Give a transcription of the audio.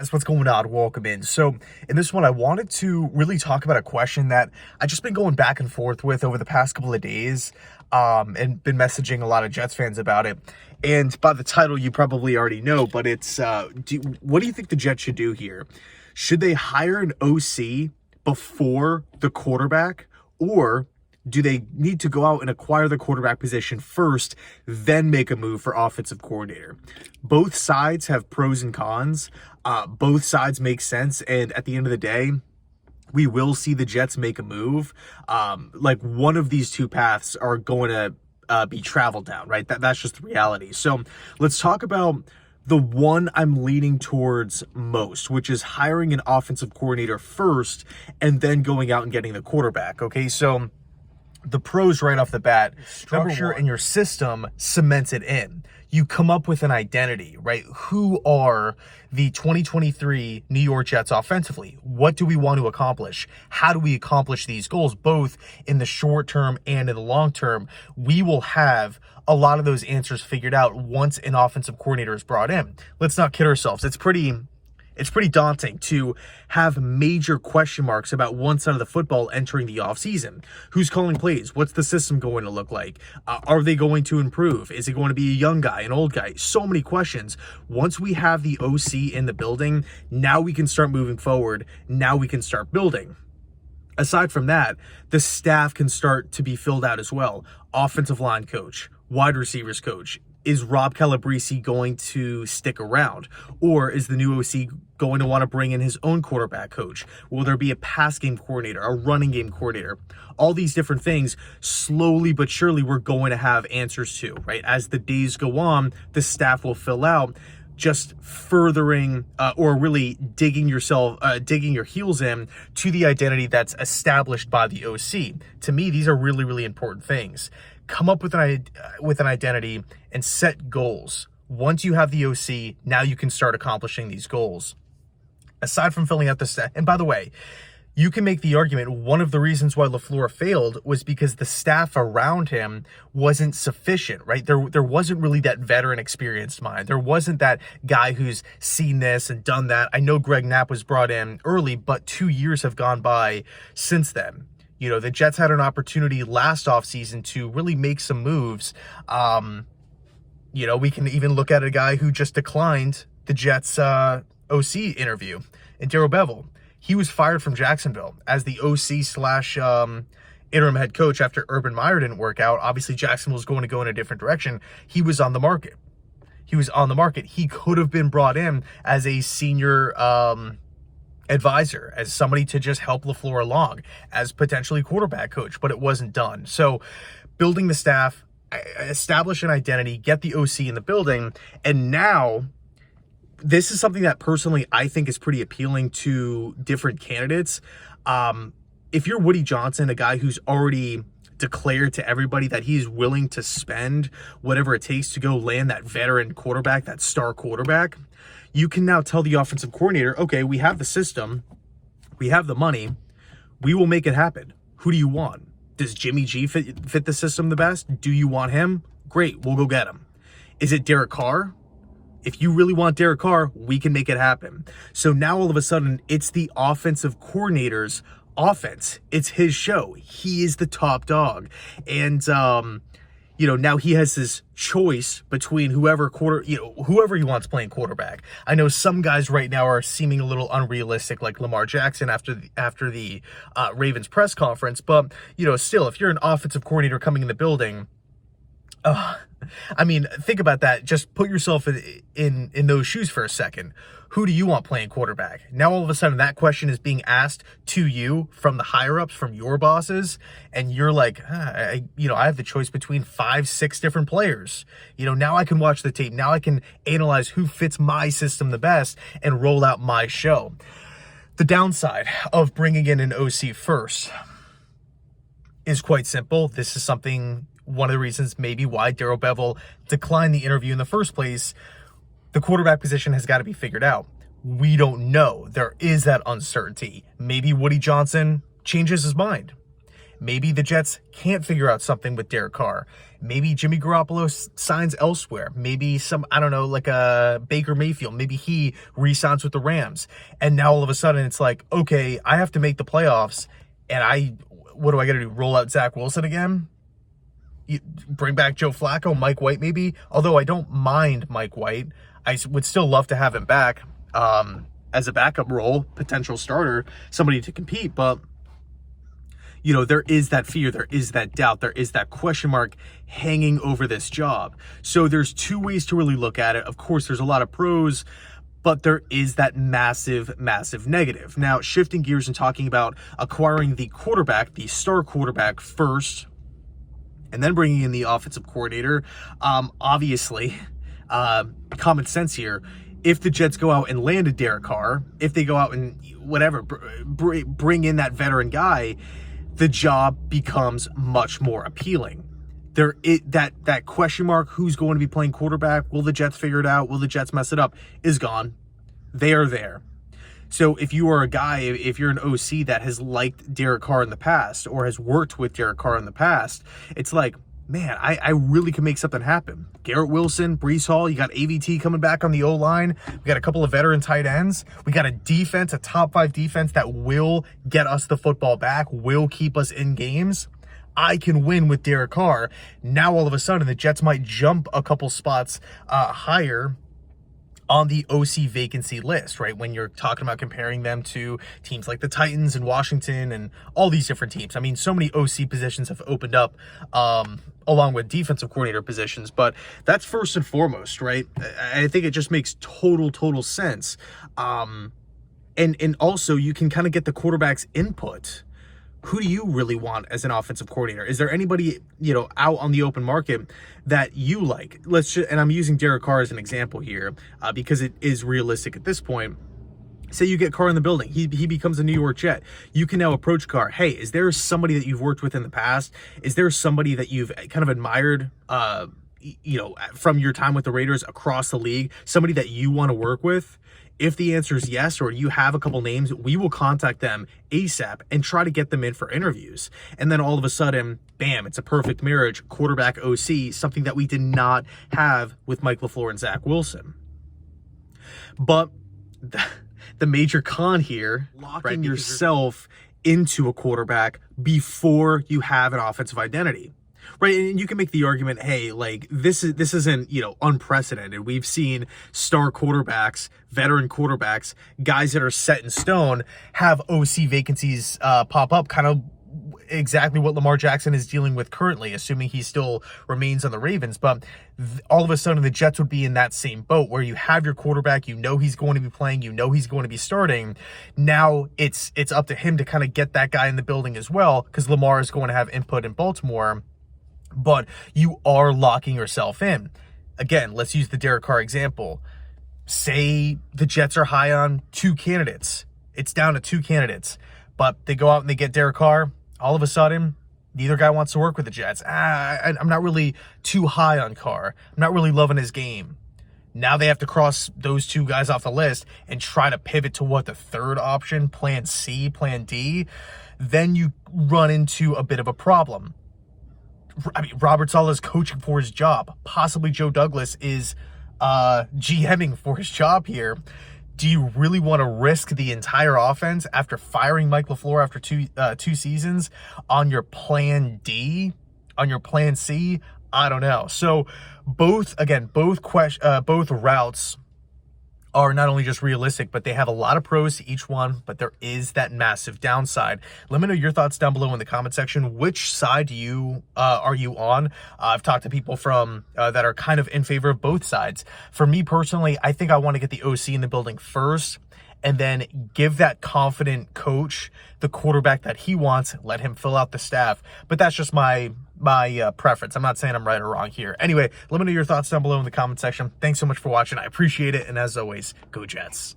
That's what's going on. Welcome in. So in this one, I wanted to really talk about a question that I just been going back and forth with over the past couple of days, and been messaging a lot of Jets fans about it. And by the title, you probably already know, but it's, what do you think the Jets should do here? Should they hire an OC before the quarterback, or do they need to go out and acquire the quarterback position first, then make a move for offensive coordinator? Both sides have pros and cons. Both sides make sense. And at the end of the day, we will see the Jets make a move. Like one of these two paths are going to be traveled down, right? That's just the reality. So let's talk about the one I'm leaning towards most, which is hiring an offensive coordinator first and then going out and getting the quarterback. Okay, so the pros right off the bat, structure in your system cements it in. You come up with an identity, right? Who are the 2023 New York Jets offensively? What do we want to accomplish? How do we accomplish these goals, both in the short term and in the long term? We will have a lot of those answers figured out once an offensive coordinator is brought in. Let's not kid ourselves. It's pretty daunting to have major question marks about one side of the football entering the offseason. Who's calling plays? What's the system going to look like? Are they going to improve? Is it going to be a young guy, an old guy? So many questions. Once we have the OC in the building, now we can start moving forward. Now we can start building. Aside from that, the staff can start to be filled out as well. Offensive line coach, wide receivers coach. Is Rob Calabrese going to stick around? Or is the new OC going to want to bring in his own quarterback coach? Will there be a pass game coordinator, a running game coordinator? All these different things, slowly but surely, we're going to have answers to, right? As the days go on, the staff will fill out, just furthering or really digging your heels in to the identity that's established by the OC. To me, these are really, really important things. Come up with an identity and set goals. Once you have the OC, now you can start accomplishing these goals. Aside from filling out the staff, and by the way, you can make the argument one of the reasons why LaFleur failed was because the staff around him wasn't sufficient, right? There wasn't really that veteran experienced mind. There wasn't that guy who's seen this and done that. I know Greg Knapp was brought in early, but 2 years have gone by since then. You know, the Jets had an opportunity last offseason to really make some moves. You know, we can even look at a guy who just declined the Jets OC interview, and Darrell Bevell. He was fired from Jacksonville as the OC slash interim head coach after Urban Meyer didn't work out. Obviously, Jacksonville was going to go in a different direction. He was on the market. He could have been brought in as a senior advisor, as somebody to just help LaFleur along as potentially quarterback coach, but it wasn't done. So building the staff, establish an identity, get the OC in the building, and now this is something that personally I think is pretty appealing to different candidates. If you're Woody Johnson, a guy who's already declared to everybody that he's willing to spend whatever it takes to go land that veteran quarterback, that star quarterback, you can now tell the offensive coordinator, okay, we have the system, we have the money, we will make it happen. Who do you want? Does Jimmy G fit the system the best? Do you want him? Great, we'll go get him. Is it Derek Carr? If you really want Derek Carr, we can make it happen. So now all of a sudden, it's the offensive coordinator's offense. It's his show. He is the top dog. And, you know, now he has his choice between whoever he wants playing quarterback. I know some guys right now are seeming a little unrealistic, like Lamar Jackson after the Ravens press conference. But, you know, still, if you're an offensive coordinator coming in the building, I mean, think about that. Just put yourself in those shoes for a second. Who do you want playing quarterback? Now, all of a sudden, that question is being asked to you from the higher-ups, from your bosses, and you're like, I have the choice between 5, 6 different players. You know, now I can watch the tape. Now I can analyze who fits my system the best and roll out my show. The downside of bringing in an OC first is quite simple. This is one of the reasons maybe why Darrell Bevell declined the interview in the first place. The quarterback position has got to be figured out. We don't know. There is that uncertainty. Maybe Woody Johnson changes his mind. Maybe the Jets can't figure out something with Derek Carr. Maybe Jimmy Garoppolo signs elsewhere. Maybe I don't know, like a Baker Mayfield. Maybe he re-signs with the Rams. And now all of a sudden it's like, okay, I have to make the playoffs. And what do I got to do? Roll out Zach Wilson again? Bring back Joe Flacco, Mike White maybe? Although I don't mind Mike White. I would still love to have him back as a backup role, potential starter, somebody to compete. But there is that fear, there is that doubt, there is that question mark hanging over this job. So there's two ways to really look at it. Of course, there's a lot of pros, but there is that massive, massive negative. Now, shifting gears and talking about acquiring the quarterback, the star quarterback first, and then bringing in the offensive coordinator. Obviously, common sense here. If the Jets go out and land a Derek Carr, if they go out and whatever, bring in that veteran guy, the job becomes much more appealing. That question mark, who's going to be playing quarterback? Will the Jets figure it out? Will the Jets mess it up? Is gone. They are there. So if you are a guy, if you're an OC that has liked Derek Carr in the past or has worked with Derek Carr in the past, it's like, man, I really can make something happen. Garrett Wilson, Breece Hall, you got AVT coming back on the O-line. We got a couple of veteran tight ends. We got a defense, a top 5 defense that will get us the football back, will keep us in games. I can win with Derek Carr. Now, all of a sudden, the Jets might jump a couple spots higher on the OC vacancy list, right? When you're talking about comparing them to teams like the Titans and Washington and all these different teams. I mean, so many OC positions have opened up along with defensive coordinator positions, but that's first and foremost, right? I think it just makes total sense. And also you can kind of get the quarterback's input. Who do you really want as an offensive coordinator? Is there anybody, out on the open market that you like? And I'm using Derek Carr as an example here because it is realistic at this point. Say you get Carr in the building. He becomes a New York Jet. You can now approach Carr. Hey, is there somebody that you've worked with in the past? Is there somebody that you've kind of admired, from your time with the Raiders across the league? Somebody that you want to work with? If the answer is yes, or you have a couple names, we will contact them ASAP and try to get them in for interviews. And then all of a sudden, bam, it's a perfect marriage, quarterback OC, something that we did not have with Mike LaFleur and Zach Wilson. But the major con here, locking yourself into a quarterback before you have an offensive identity. Right, and you can make the argument, hey, like this isn't, unprecedented. We've seen star quarterbacks, veteran quarterbacks, guys that are set in stone have OC vacancies pop up, kind of exactly what Lamar Jackson is dealing with currently, assuming he still remains on the Ravens. But all of a sudden, the Jets would be in that same boat where you have your quarterback, he's going to be playing, he's going to be starting. Now it's up to him to kind of get that guy in the building as well, because Lamar is going to have input in Baltimore. But you are locking yourself in. Again, let's use the Derek Carr example. Say the Jets are high on 2 candidates. It's down to 2 candidates. But they go out and they get Derek Carr. All of a sudden, neither guy wants to work with the Jets. I'm not really too high on Carr. I'm not really loving his game. Now they have to cross those 2 guys off the list and try to pivot to the third option, plan C, plan D. Then you run into a bit of a problem. I mean, Robert Saleh is coaching for his job. Possibly Joe Douglas is GMing for his job here. Do you really want to risk the entire offense after firing Mike LaFleur after two seasons on your plan D, on your plan C? I don't know. So both routes are not only just realistic, but they have a lot of pros to each one, but there is that massive downside. Let me know your thoughts down below in the comment section. Which side are you on? I've talked to people from that are kind of in favor of both sides. For me personally, I think I want to get the OC in the building first and then give that confident coach the quarterback that he wants, let him fill out the staff. But that's just my preference. I'm not saying I'm right or wrong here. Anyway, let me know your thoughts down below in the comment section. Thanks so much for watching. I appreciate it. And as always, go Jets.